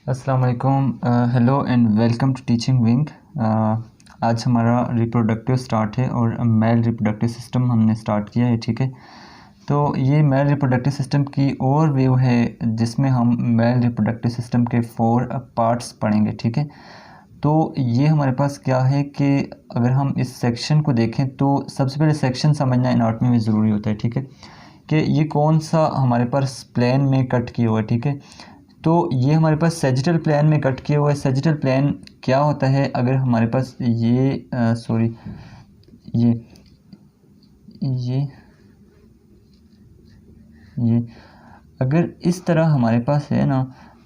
अस्सलाम वालेकुम। Hello and welcome to teaching wing. आज हमारा रिप्रोडक्टिव स्टार्ट है और मेल रिप्रोडक्टिव सिस्टम हमने स्टार्ट किया है। ठीक है, तो ये मेल रिप्रोडक्टिव सिस्टम की ओवरव्यू है जिसमें हम मेल रिप्रोडक्टिव सिस्टम के 4 पार्ट्स पढ़ेंगे। ठीक है, तो ये हमारे पास क्या है कि अगर हम इस सेक्शन को देखें तो सबसे पहले सेक्शन समझना एनाटॉमी में ज़रूरी होता है। ठीक है, कि ये कौन सा हमारे पास प्लेन में कट किया हुआ है। ठीक है, तो ये हमारे पास सैजिटल प्लेन में कट किया हुआ है। सैजिटल प्लेन क्या होता है? अगर हमारे पास ये ये अगर इस तरह हमारे पास है ना,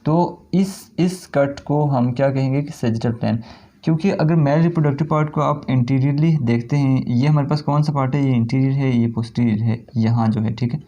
तो इस कट को हम क्या कहेंगे कि सैजिटल प्लेन। क्योंकि अगर मेल रिप्रोडक्टिव पार्ट को आप इंटीरियरली देखते हैं, ये हमारे पास कौन सा पार्ट है? ये इंटीरियर है, ये पोस्टीरियर है, यहाँ जो है। ठीक है,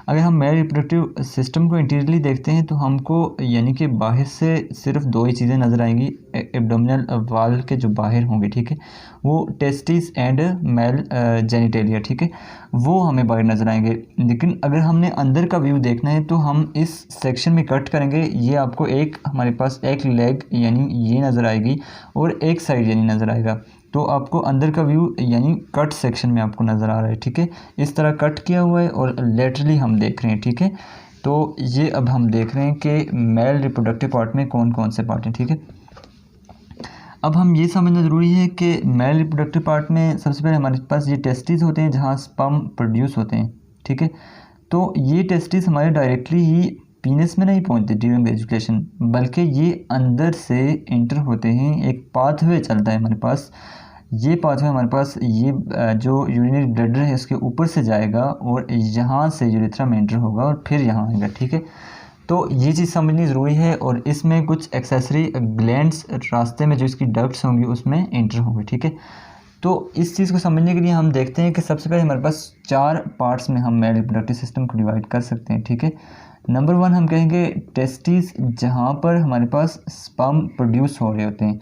अगर हम मेल रिप्रोडक्टिव सिस्टम को इंटीरियरली देखते हैं तो हमको यानी कि बाहर से सिर्फ दो ही चीज़ें नज़र आएंगी एब्डोमिनल वाल के जो बाहर होंगे। ठीक है, वो टेस्टिस एंड मेल जेनिटेलिया। ठीक है, वो हमें बाहर नज़र आएंगे। लेकिन अगर हमने अंदर का व्यू देखना है तो हम इस सेक्शन में कट करेंगे। ये आपको हमारे पास एक लेग यानी ये नज़र आएगी और एक साइड यानी नज़र आएगा। तो आपको अंदर का व्यू यानी कट सेक्शन में आपको नज़र आ रहा है। ठीक है, इस तरह कट किया हुआ है और लेटरली हम देख रहे हैं। ठीक है, तो ये अब हम देख रहे हैं कि मेल रिप्रोडक्टिव पार्ट में कौन कौन से पार्ट हैं। ठीक है, अब हम ये समझना ज़रूरी है कि मेल रिप्रोडक्टिव पार्ट में सबसे पहले हमारे पास ये टेस्टिस होते हैं जहाँ स्पर्म प्रोड्यूस होते हैं। ठीक है, तो ये टेस्टिस हमारे डायरेक्टली ही पीनस में नहीं पहुंचते ड्यूरिंग एजुकेशन, बल्कि ये अंदर से इंटर होते हैं। एक पाथवे चलता है हमारे पास। ये पाथवे हमारे पास ये जो यूरिनरी ब्लैडर है उसके ऊपर से जाएगा और यहाँ से यूरेथ्रा में एंटर होगा और फिर यहाँ आएगा। ठीक है, तो ये चीज़ समझनी ज़रूरी है। और इसमें कुछ एक्सेसरी ग्लैंड्स रास्ते में जो इसकी डक्ट्स होंगी उसमें एंटर होंगे। ठीक है, तो इस चीज़ को समझने के लिए हम देखते हैं कि सबसे पहले हमारे पास 4 पार्ट्स में हम मेल रिप्रोडक्टिव सिस्टम को डिवाइड कर सकते हैं। ठीक है, नंबर 1 हम कहेंगे टेस्टिस, जहाँ पर हमारे पास स्पर्म प्रोड्यूस हो रहे होते हैं।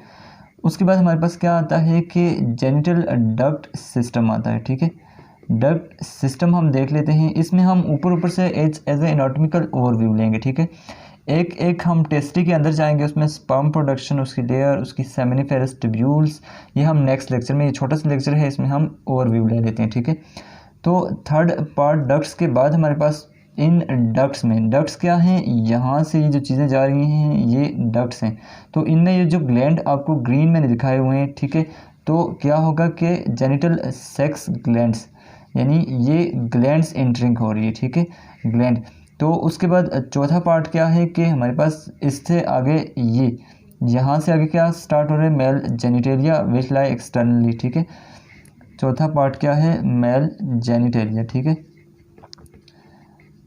उसके बाद हमारे पास क्या आता है कि जेनिटल डक्ट सिस्टम आता है। ठीक है, डक्ट सिस्टम हम देख लेते हैं। इसमें हम ऊपर से एज ए एनाटॉमिकल ओवरव्यू लेंगे। ठीक है, एक एक हम टेस्टी के अंदर जाएंगे, उसमें स्पर्म प्रोडक्शन, उसकी लेयर, उसकी सेमिनिफेरस ट्यूब्यूल्स, ये हम नेक्स्ट लेक्चर में, ये छोटा सा लेक्चर है इसमें हम ओवरव्यू ले लेते हैं। ठीक है, तो थर्ड पार्ट डक्ट्स के बाद हमारे पास इन डक्ट्स में, डक्ट्स क्या हैं? यहाँ से ये जो चीज़ें जा रही हैं ये डक्ट्स हैं। तो इनमें ये जो ग्लैंड आपको ग्रीन में दिखाए हुए हैं, ठीक है, तो क्या होगा कि जेनिटल सेक्स ग्लैंड्स, यानी ये ग्लैंड्स एंटरिंग हो रही है। ठीक है, ग्लैंड। तो उसके बाद चौथा पार्ट क्या है कि हमारे पास इससे आगे ये यहाँ से आगे क्या स्टार्ट हो रहा है? Male genitalia which lie externally. ठीक है, चौथा पार्ट क्या है? Male genitalia. ठीक है,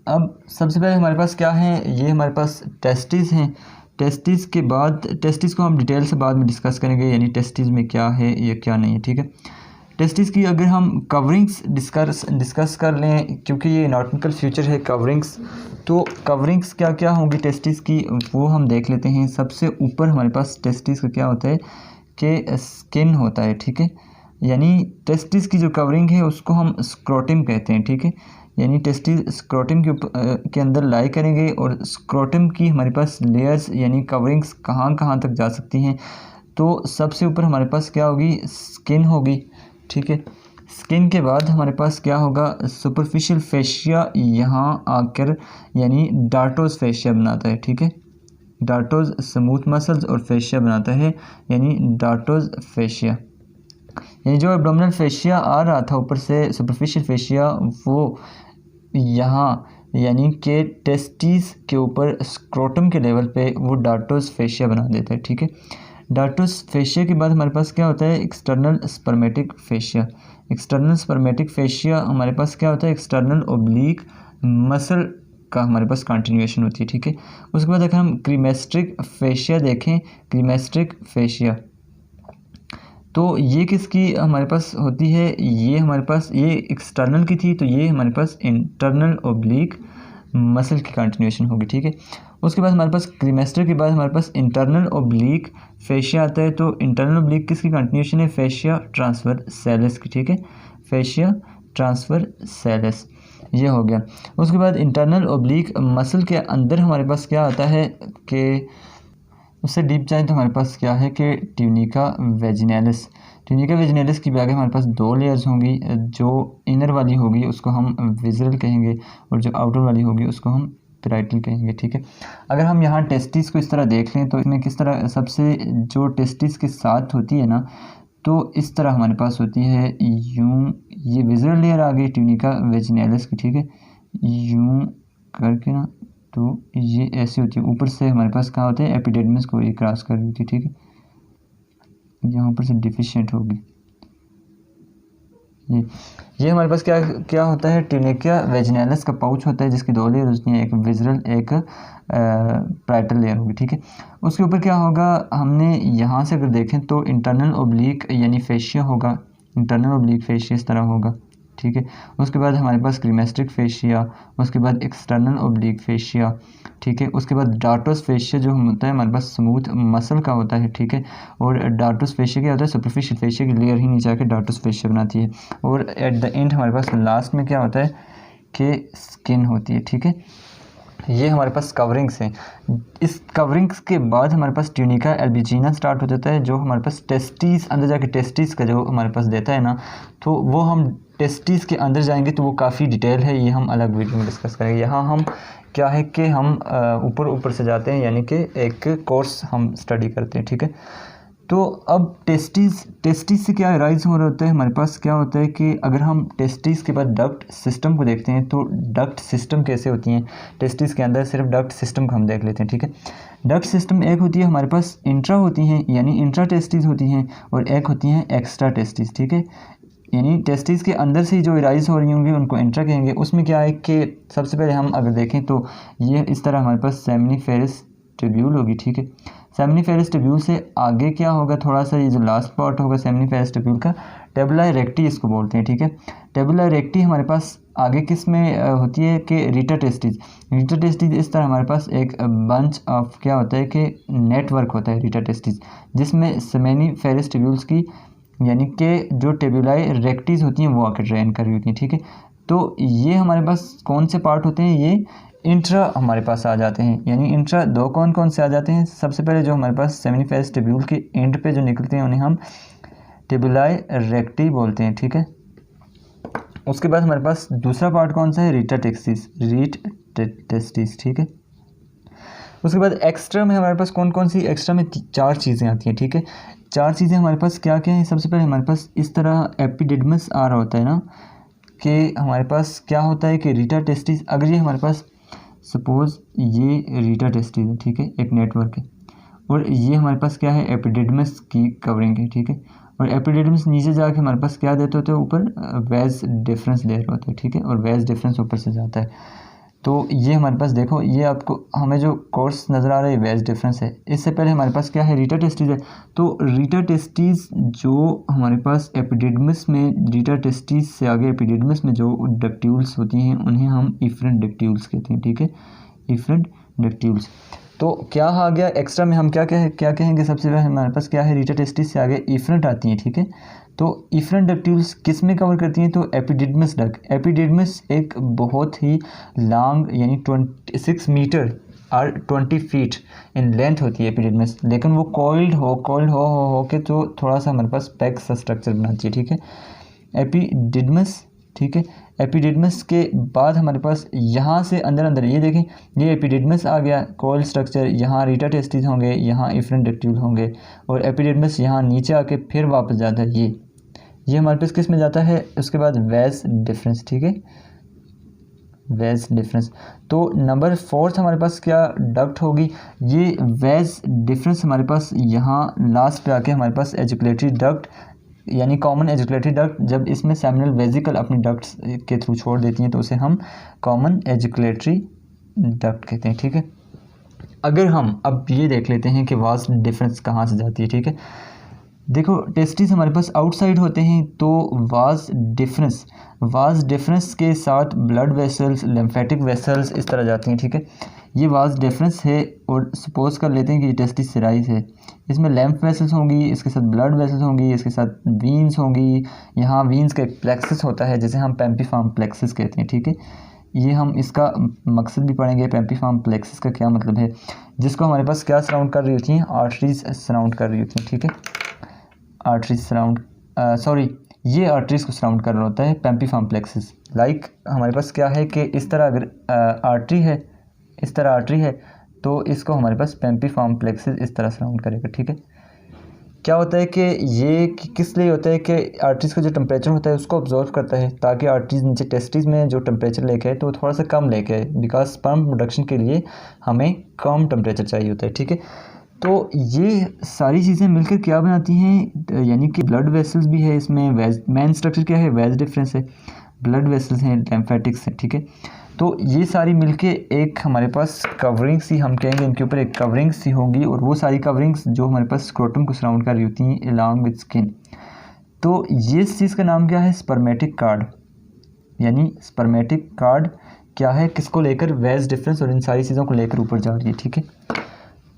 अब सबसे पहले हमारे पास क्या है? ये हमारे पास टेस्टिस हैं। टेस्टिस के बाद, टेस्टिस को हम डिटेल से बाद में डिस्कस करेंगे, यानी टेस्टिस में क्या है या क्या नहीं है। ठीक है, टेस्टिस की अगर हम कवरिंग्स डिस्कस कर लें, क्योंकि ये एनाटॉमिकल फीचर है कवरिंग्स, तो कवरिंग्स क्या क्या होंगी टेस्टिस की वो हम देख लेते हैं। सबसे ऊपर हमारे पास टेस्टिस का क्या होता है कि स्किन होता है। ठीक है, यानी टेस्टिस की जो कवरिंग है उसको हम स्क्रोटम कहते हैं। ठीक है, यानी टेस्टिस स्क्रोटम के अंदर लाई करेंगे और स्क्रोटम की हमारे पास लेयर्स यानी कवरिंग्स कहाँ कहाँ तक जा सकती हैं। तो सबसे ऊपर हमारे पास क्या होगी? स्किन होगी। ठीक है, स्किन के बाद हमारे पास क्या होगा? सुपरफिशियल फेशिया यहाँ आकर यानी डार्टोज फेशिया बनाता है। ठीक है, डार्टोज स्मूथ मसल्स और फेशिया बनाता है, यानी डार्टोज फेशिया। यानी जो एब्डोमिनल फेशिया आ रहा था ऊपर से सुपरफिशियल फेशिया, वो यहाँ यानी कि टेस्टिस के ऊपर स्क्रोटम के लेवल पे वो डार्टोज फेशिया बना देता है। ठीक है, डार्टोज फेशिया के बाद हमारे पास क्या होता है? External spermatic fascia. External spermatic fascia हमारे पास क्या होता है? एक्सटर्नल ओब्लिक मसल का हमारे पास कंटिन्यूएशन होती है। ठीक है, उसके बाद अगर हम क्रीमेस्ट्रिक फेशिया देखें, क्रीमेस्ट्रिक फेशिया, तो ये किसकी हमारे पास होती है? ये हमारे पास ये एक्सटर्नल की थी, तो ये हमारे पास इंटरनल ओब्लिक मसल की कंटिन्यूएशन होगी। ठीक है, उसके बाद हमारे पास क्रीमेस्टर के बाद हमारे पास इंटरनल ओब्लिक फेशिया आता है। तो इंटरनल ओब्लिक किसकी कंटिन्यूएशन है? फेशिया ट्रांसवर्सैलिस की। ठीक है, फेशिया ट्रांसवर्सैलिस, ये हो गया। उसके बाद इंटरनल ओब्लिक मसल के अंदर हमारे पास क्या आता है कि उससे डीप जाए तो हमारे पास क्या है कि ट्यूनिका वेजिनैलिस। ट्यूनिका वेजिनैलिस की भी आगे हमारे पास 2 लेयर्स होंगी। जो इनर वाली होगी उसको हम विज़रल कहेंगे और जो आउटर वाली होगी उसको हम पेराइटल कहेंगे, ठीक है। अगर हम यहाँ टेस्टिस को इस तरह देख लें तो इसमें किस तरह सबसे जो टेस्टिस के साथ होती है ना, तो इस तरह हमारे पास होती है यूं, ये विज़रल लेयर आ गई ट्यूनिका वेजिनैलिस की, ठीक है, यूं करके ना, तो ये ऐसे होती है। ऊपर से हमारे पास कहाँ होते हैं, एपिडेर्मिस को ये क्रॉस कर रही थी, ठीक है, यहाँ पर से डिफिशिएंट होगी। ये हमारे पास क्या क्या होता है, ट्यूनिका वेजिनैलिस का पाउच होता है जिसकी 2 लेयर होती हैं, एक विज़रल एक पेराइटल लेयर होगी, ठीक है। उसके ऊपर क्या होगा, हमने यहाँ से अगर देखें तो इंटरनल ओब्लिक यानी फेशिया होगा, इंटरनल ओब्लिक फेशिया इस तरह होगा, ठीक है। उसके बाद हमारे पास क्रीमेस्टिक फेशिया, उसके बाद एक्सटर्नल ओब्लिक फेशिया, ठीक है। उसके बाद डार्टस फेशिया जो होता है हमारे पास स्मूथ मसल का होता है, ठीक है। और डार्टस फेशिया क्या होता है, सुपरफिशियल फेशिया की लेयर ही नीचे आके डार्टस फेशिया बनाती है। और एट द एंड हमारे पास लास्ट में क्या होता है कि स्किन होती है, ठीक है। ये हमारे पास कवरिंग्स हैं। इस कवरिंग्स के बाद हमारे पास ट्यूनिका एल्बिजिना स्टार्ट हो जाता है, जो हमारे पास टेस्टिस, अंदर जाके टेस्टिस का जो हमारे पास देता है ना, तो वो हम टेस्टिस के अंदर जाएंगे तो वो काफ़ी डिटेल है, ये हम अलग वीडियो में डिस्कस करेंगे। यहाँ हम क्या है कि हम ऊपर से जाते हैं, यानी कि एक कोर्स हम स्टडी करते हैं, ठीक है। तो अब टेस्टिस से क्या राइज हो रहा होता है, हमारे पास क्या होता है कि अगर हम टेस्टिस के बाद डक्ट सिस्टम को देखते हैं तो डक्ट सिस्टम कैसे होती हैं टेस्टिस के अंदर, सिर्फ डक्ट सिस्टम को हम देख लेते हैं, ठीक है। डक्ट सिस्टम एक होती है हमारे पास इंट्रा होती हैं, यानी इंट्रा टेस्टिस होती हैं, और एक होती हैं एक्स्ट्रा टेस्टिस, ठीक है। यानी टेस्टिस के अंदर से जो राइज हो रही होंगी उनको इंट्रा कहेंगे। उसमें क्या है कि सबसे पहले हम अगर देखें तो ये इस तरह हमारे पास सेमिनिफेरस ट्यूब्यूल होगी, ठीक है। सेमिनिफेरस ट्यूब्यूल से आगे क्या होगा, थोड़ा सा ये जो लास्ट पार्ट होगा सेमिनिफेरस ट्यूब्यूल का, टेबुला इरेक्टी इसको बोलते हैं, ठीक है। टेबुला इरेक्टी हमारे पास आगे किस में होती है कि रीटा टेस्टिस। रीटा टेस्टिस इस तरह हमारे पास एक बंच ऑफ क्या होता है कि नेटवर्क होता है रीटा टेस्टिस, जिसमें सेमिनिफेरस ट्यूब्यूल्स की यानी कि जो टेबुलाई रेक्टीज होती हैं वो आकर ड्रेन कर रही होती हैं, ठीक है। तो ये हमारे पास कौन से पार्ट होते हैं, ये इंट्रा हमारे पास आ जाते हैं। यानी इंट्रा दो कौन कौन से आ जाते हैं, सबसे पहले जो हमारे पास सेमिनिफेरस ट्यूब्यूल के एंड पे जो निकलते हैं उन्हें हम टेबुलाई रेक्टी बोलते हैं, ठीक है। उसके बाद हमारे पास दूसरा पार्ट कौन सा है, रीटा टेस्टिस, ठीक है। उसके बाद एक्स्ट्रा में हमारे पास कौन कौन सी, एक्स्ट्रा में 4 चीज़ें आती हैं, ठीक है। 4 चीज़ें हमारे पास क्या क्या हैं, सबसे पहले हमारे पास इस तरह एपिडिडमस आ रहा होता है ना, कि हमारे पास क्या होता है कि रीटा टेस्टिस, अगर ये हमारे पास सपोज़ ये रीटा टेस्टिस है, ठीक है, एक नेटवर्क है, और ये हमारे पास क्या है एपिडिडमस की कवरिंग है, ठीक है। और एपिडिडमस नीचे जाके हमारे पास क्या देते होते हैं, ऊपर वेज डिफरेंस दे रहे होते हैं, ठीक है, और वेज डिफरेंस ऊपर से जाता है। तो ये हमारे पास देखो, ये आपको हमें जो कोर्स नज़र आ रहा है वेज डिफरेंस है। इससे पहले हमारे पास क्या है, रीटा टेस्टिस है। तो रीटा टेस्टिस जो हमारे पास एपिडिडमस में, रीटा टेस्टिस से आगे एपिडिडमस में जो डक्ट्यूल्स होती हैं उन्हें हम इफरेंट डक्ट्यूल्स कहते हैं, ठीक है, इफरेंट डक्ट्यूल्स। तो क्या आ गया एक्स्ट्रा में, हम क्या कहेंगे, सबसे पहले हमारे पास क्या है, रीटा टेस्टिस से आगे इफरेंट आती हैं, ठीक है। तो इफरेंट डक्ट्यूल्स किस में कवर करती हैं, तो एपिडिडमस डक्ट। एपिडिडमस एक बहुत ही लॉन्ग यानी 26 मीटर और 20 फीट इन लेंथ होती है एपिडिडमस, लेकिन वो कॉइल्ड हो के तो थोड़ा सा हमारे पास पैक सा स्ट्रक्चर बनाती है, ठीक है, एपिडिडमस, ठीक है। एपिडिडमस के बाद हमारे पास यहाँ से अंदर ये देखें, ये एपिडिडमस आ गया कॉइल स्ट्रक्चर, यहाँ रीटा टेस्टिस होंगे, यहाँ इफरेंट डक्ट्यूल होंगे, और एपिडिडमस यहाँ नीचे आके फिर वापस जाता है, ये हमारे पास किस में जाता है। उसके बाद वेज डिफरेंस, ठीक है, वेज डिफरेंस। तो नंबर 4 हमारे पास क्या डक्ट होगी, ये वेज डिफरेंस हमारे पास यहाँ लास्ट पे आके हमारे पास एजुकुलेटरी डक्ट यानी कॉमन एजुकुलेटरी डक्ट, जब इसमें सेमिनल वेजिकल अपनी डक्ट्स के थ्रू छोड़ देती हैं तो उसे हम कॉमन एजुकुलेटरी डक्ट कहते हैं, ठीक है। अगर हम अब ये देख लेते हैं कि वाज डिफरेंस कहाँ से जाती है, ठीक है। देखो टेस्टिस हमारे पास आउटसाइड होते हैं, तो वाज डिफरेंस के साथ ब्लड वेसल्स, लिम्फेटिक वेसल्स इस तरह जाती हैं, ठीक है। ये वाज डिफरेंस है, और सपोज कर लेते हैं कि ये टेस्टिस सिराइस है, इसमें लैम्फ वेसल्स होंगी, इसके साथ ब्लड वेसल्स होंगी, इसके साथ वीन्स होंगी, यहाँ वीन्स का एक प्लेक्सस होता है जिसे हम पेम्पीफॉर्म प्लेक्सस कहते हैं, ठीक है। ये हम इसका मकसद भी पढ़ेंगे, पेम्पीफॉर्म प्लेक्सस का क्या मतलब है, जिसको हमारे पास क्या सराउंड कर रही होती हैं, आर्टरीज सराउंड कर रही होती हैं, ठीक है। आर्टरीज सराउंड ये आर्टरीज को सराउंड कर रहा होता है पेम्पीफॉर्म प्लेक्सस। लाइक हमारे पास क्या है कि इस तरह अगर आर्टरी है, इस तरह आर्टरी है, तो इसको हमारे पास पेम्पीफॉर्म प्लेक्सस इस तरह सराउंड करेगा, ठीक है। क्या होता है कि ये किस लिए होता है कि आर्टरीज का जो टेम्परेचर होता है उसको ऑब्जर्व करता है, ताकि आर्टरीज नीचे टेस्टिस में जो टेम्परेचर लेके आए तो वो थोड़ा सा कम लेके आए, बिकॉज स्पर्म प्रोडक्शन के लिए हमें कम टेम्परेचर चाहिए होता है, ठीक है। तो ये सारी चीज़ें मिलकर क्या बनाती हैं, यानी कि ब्लड वेसल्स भी है इसमें, मेन स्ट्रक्चर क्या है, वेज डिफरेंस है, ब्लड वेसल्स हैं, लिम्फेटिक्स हैं, ठीक है। तो ये सारी मिलके एक हमारे पास कवरिंग सी, हम कहेंगे इनके ऊपर एक कवरिंग सी होगी, और वो सारी कवरिंग्स जो हमारे पास स्क्रोटम को सराउंड कर रही होती हैं अलॉन्ग विद स्किन। तो ये चीज़ का नाम क्या है, स्पर्मेटिक कार्ड। यानी स्पर्मेटिक कार्ड क्या है, किसको लेकर, वेज डिफरेंस और इन सारी चीज़ों को लेकर ऊपर जा रही है, ठीक है।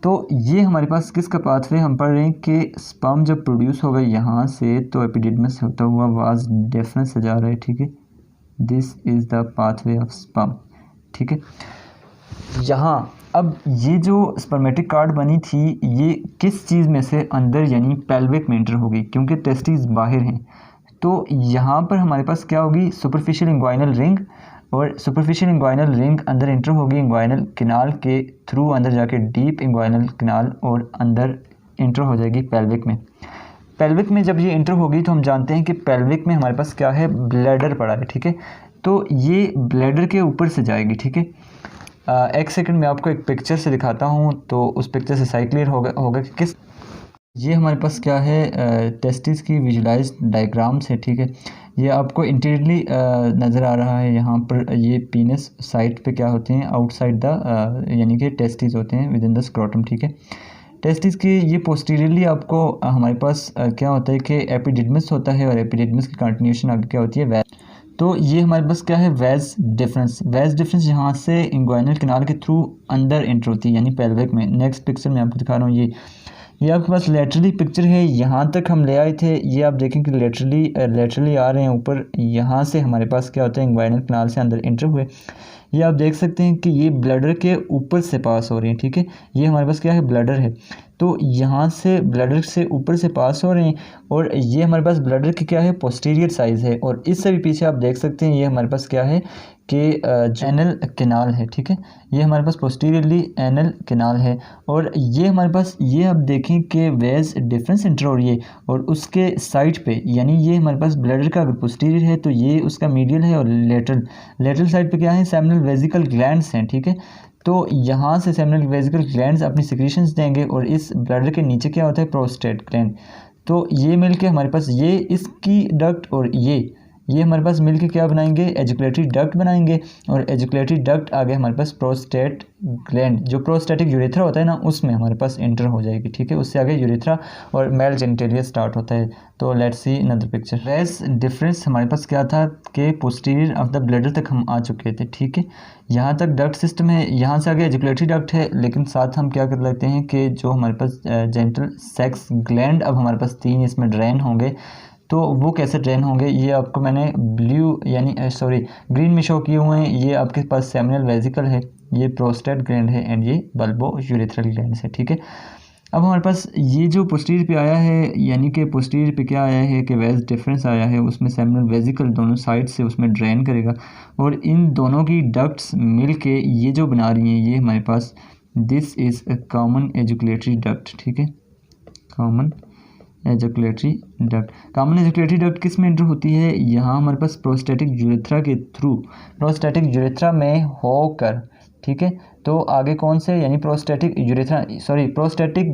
तो ये हमारे पास किसका पाथवे हम पढ़ रहे हैं कि स्पर्म जब प्रोड्यूस होगा यहाँ से, तो एपिडिडमस होता हुआ वाज डिफरेंस से जा रहा है, ठीक है। This is the pathway of sperm, ठीक है। यहाँ अब ये जो स्पर्मेटिक कार्ड बनी थी, ये किस चीज़ में से अंदर यानी पेल्विक में एंटर होगी, क्योंकि टेस्टिस बाहर हैं। तो यहाँ पर हमारे पास क्या होगी, सुपरफिशियल इंग्वाइनल रिंग, और सुपरफिशियल इंग्वाइनल रिंग अंदर एंटर होगी इंग्वाइनल किनाल के थ्रू, अंदर जाके डीप इंग्वाइनल किनाल, और अंदर एंटर हो जाएगी पेल्विक में। पेल्विक में जब ये एंटर होगी तो हम जानते हैं कि पेल्विक में हमारे पास क्या है, ब्लैडर पड़ा है, ठीक है। तो ये ब्लैडर के ऊपर से जाएगी, ठीक है। एक सेकंड में आपको एक पिक्चर से दिखाता हूँ, तो उस पिक्चर से साइड क्लियर होगा कि किस, ये हमारे पास क्या है, टेस्टिस की विजुलाइज डायग्राम्स है, ठीक है। ये आपको इंटीरियरली नज़र आ रहा है, यहाँ पर ये पीनस साइड पे क्या होते हैं, आउटसाइड द यानी कि टेस्टिस होते हैं विद इन द स्क्रोटम, ठीक है। टेस्टिस की ये पोस्टीरियरली आपको हमारे पास क्या होता है कि एपिडिडमस होता है, और एपिडिडमस की कंटिन्यूशन आगे क्या होती है, वेज। तो ये हमारे पास क्या है, वेज डिफरेंस। वेज डिफरेंस यहाँ से इंग्वाइनल किनाल के थ्रू अंदर एंटर होती है, यानी पेल्विक में। नेक्स्ट पिक्चर में आपको दिखा रहा हूँ, ये आपके पास लेटरली पिक्चर है, यहाँ तक हम ले आए थे। ये आप देखें कि लेटरली आ रहे हैं ऊपर, यहाँ से हमारे पास क्या होता है, इंग्वाइनल किनाल से अंदर एंटर हुए। ये आप देख सकते हैं कि ये ब्लैडर के ऊपर से पास हो रहे हैं, ठीक है। ये हमारे पास क्या है, ब्लैडर है, तो यहाँ से ब्लैडर से ऊपर से पास हो रहे हैं, और ये हमारे पास ब्लैडर की क्या है, पोस्टीरियर साइज़ है। और इससे भी पीछे आप देख सकते हैं, ये हमारे पास क्या है कि एनल कैनाल है, ठीक है। ये हमारे पास पोस्टीरियरली एनल कैनाल है, और ये हमारे पास, ये आप देखें कि वेज डिफरेंस एंटर हो रही है, और उसके साइड पे, यानी ये हमारे पास ब्लैडर का अगर पोस्टीरियर है तो ये उसका मीडियल है, और लेटरल साइड पे क्या है, सेमिनल वेजिकल ग्लैंड्स हैं, ठीक है। तो यहाँ से सेमिनल वेजिकल ग्लैंड्स अपनी सिक्रीशंस देंगे, और इस ब्लैडर के नीचे क्या होता है, प्रोस्टेट ग्लैंड। तो ये मिलके हमारे पास, ये इसकी डक्ट और ये हमारे पास मिलके क्या बनाएंगे, एजुकुलेटरी डक्ट बनाएंगे, और एजुकुलेटरी डक्ट आगे हमारे पास प्रोस्टेट ग्लैंड, जो प्रोस्टेटिक यूरेथ्रा होता है ना, उसमें हमारे पास एंटर हो जाएगी, ठीक है। उससे आगे यूरेथ्रा और मेल जेनिटेलिया स्टार्ट होता है। तो लेट्स सी अनदर पिक्चर। वेज डिफरेंस हमारे पास क्या था कि पोस्टीरियर ऑफ द ब्लैडर तक हम आ चुके थे, ठीक है। यहाँ तक डक्ट सिस्टम है, यहाँ से आगे एजुकुलेटरी डक्ट है, लेकिन साथ हम क्या कर लेते हैं कि जो हमारे पास जेनिटल सेक्स ग्लैंड अब हमारे पास 3 इसमें ड्रेन होंगे। तो वो कैसे ड्रेन होंगे, ये आपको मैंने ब्लू यानी ग्रीन में शो किए हुए हैं। ये आपके पास सेमिनल वेजिकल है, ये प्रोस्टेट ग्लैंड है, एंड ये बल्बो यूरेथ्रल ग्लैंड है, ठीक है। अब हमारे पास ये जो पोस्टीरियर पे आया है, यानी कि पोस्टीरियर पे क्या आया है कि वेज डिफरेंस आया है, उसमें सेमिनल वेजिकल दोनों साइड से उसमें ड्रेन करेगा, और इन दोनों की डक्ट्स मिल के ये जो बना रही हैं, ये हमारे पास this is a common ejaculatory duct, ठीक है। Common ejaculatory duct, common ejaculatory duct किस में एंटर होती है, यहाँ हमारे पास प्रोस्टेटिक यूरेथ्रा के थ्रू, प्रोस्टेटिक यूरेथ्रा में होकर, ठीक है। तो आगे कौन से, यानी प्रोस्टेटिक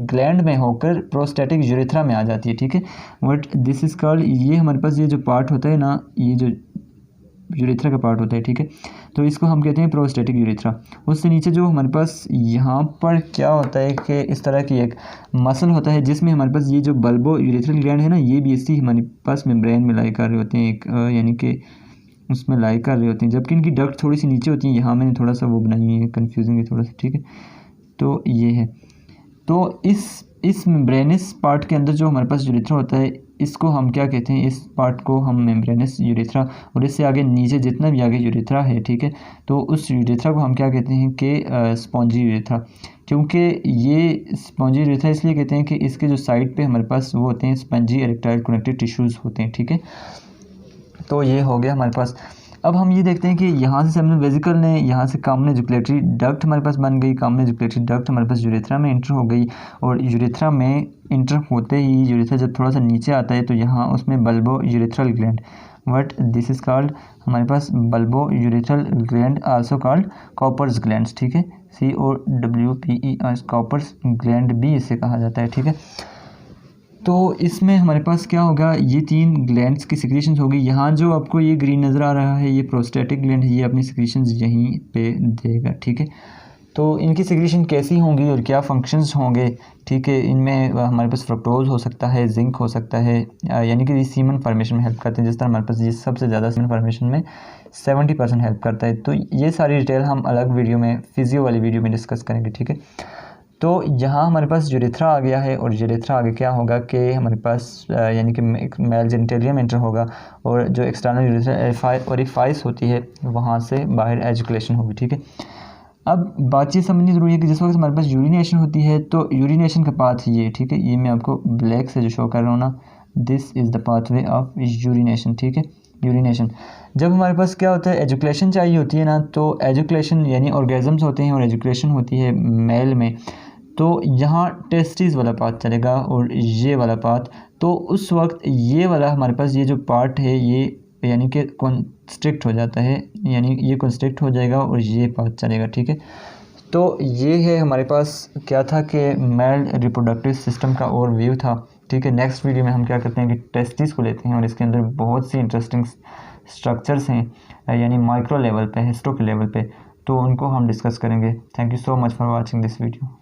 ग्लैंड में होकर प्रोस्टेटिक यूरेथ्रा में आ जाती है, ठीक है। बट दिस इज कॉल्ड, ये हमारे पास ये जो पार्ट होता है ना, ये जो यूरेथ्रा का पार्ट होता है, ठीक है। तो इसको हम कहते हैं प्रोस्टेटिक यूरेथ्रा। उससे नीचे जो हमारे पास यहाँ पर क्या होता है कि इस तरह की एक मसल होता है, जिसमें हमारे पास ये जो बल्बो यूरेथ्रल ग्लैंड है ना, ये भी इसी हमारे पास मेम्ब्रेन में लाई कर रहे होते हैं, एक यानी कि उसमें लाई कर रहे होते हैं, जबकि इनकी डक्ट थोड़ी सी नीचे होती है। यहाँ मैंने थोड़ा सा वो बनाई है, कन्फ्यूजिंग है थोड़ा सा, ठीक है। तो ये है, तो इस मेम्ब्रेनस पार्ट के अंदर जो हमारे पास यूरेथ्रा होता है, इसको हम क्या कहते हैं, इस पार्ट को हम मेम्ब्रेनस यूरेथ्रा, और इससे आगे नीचे जितना भी आगे यूरेथ्रा है, ठीक है, तो उस यूरेथ्रा को हम क्या कहते हैं कि स्पॉन्जी यूरेथ्रा। क्योंकि ये स्पॉन्जी यूरेथ्रा इसलिए कहते हैं कि इसके जो साइड पे हमारे पास वो होते हैं स्पंजी इरेक्टाइल कनेक्टिव टिश्यूज़ होते हैं, ठीक है। तो ये हो गया हमारे पास। अब हम ये देखते हैं कि यहाँ से सेमिनल वेसिकल ने, यहाँ से कॉमन एजुकेटरी डक्ट हमारे पास बन गई, कॉमन एजुकेटरी डक्ट हमारे पास यूरेथ्रा में इंटर हो गई, और यूरेथ्रा में इंटर होते ही यूरेथ्रा जब थोड़ा सा नीचे आता है तो यहाँ उसमें bulbo urethral gland, what this is called हमारे पास bulbo urethral gland, also called Cowper's glands, ठीक है, COWPERS, कॉपर्स ग्लैंड भी इसे कहा जाता है, ठीक है। तो इसमें हमारे पास क्या होगा, ये 3 ग्लैंड्स की सिक्रीशंस होगी। यहाँ जो आपको ये ग्रीन नज़र आ रहा है ये प्रोस्टेटिक ग्लैंड है, ये अपनी सिक्रीशंस यहीं पे देगा, ठीक है। तो इनकी सिक्रीशन कैसी होंगी और क्या फंक्शंस होंगे, ठीक है, इनमें हमारे पास फ्रक्टोज हो सकता है, जिंक हो सकता है, यानी कि सीमन फार्मेशन में हेल्प करते हैं। जिस तरह हमारे पास ये सबसे ज़्यादा सीमन फार्मेशन में 70% हेल्प करता है। तो ये सारी डिटेल हम अलग वीडियो में, फिजियो वाली वीडियो में डिस्कस करेंगे, ठीक है। तो यहाँ हमारे पास यूरेथ्रा आ गया है, और यूरेथ्रा आगे क्या होगा कि हमारे पास यानी कि मेल जेनिटेलियम एंटर होगा, और जो एक्सटर्नल यूरेथ्रा ओरिफाइस होती है वहाँ से बाहर एजुकेशन होगी, ठीक है। अब बात ये समझनी ज़रूरी है कि जिस वक्त हमारे पास यूरिनेशन होती है तो यूरिनेशन का पाथ ये, ठीक है, ये मैं आपको ब्लैक से जो शो कर रहा हूँ ना, this is the pathway of urination, ठीक है। यूरिनेशन जब हमारे पास क्या होता है, एजुकेशन चाहिए होती है ना, तो एजुकेशन यानी ऑर्गेजम्स होते हैं और एजुकेशन होती है मेल में, तो यहाँ टेस्टिस वाला पाथ चलेगा और ये वाला पाथ, तो उस वक्त ये वाला हमारे पास ये जो पार्ट है ये यानी कि कॉन्स्ट्रिक्ट हो जाता है, यानी ये कॉन्स्ट्रिक्ट हो जाएगा और ये पाथ चलेगा, ठीक है। तो ये है हमारे पास क्या था कि मेल रिप्रोडक्टिव सिस्टम का और व्यू था, ठीक है। नेक्स्ट वीडियो में हम क्या करते हैं कि टेस्टिस को लेते हैं और इसके अंदर बहुत सी इंटरेस्टिंग स्ट्रक्चर्स हैं, यानी माइक्रो लेवल पे, हिस्टो के लेवल पे, तो उनको हम डिस्कस करेंगे। Thank you so much for watching this video.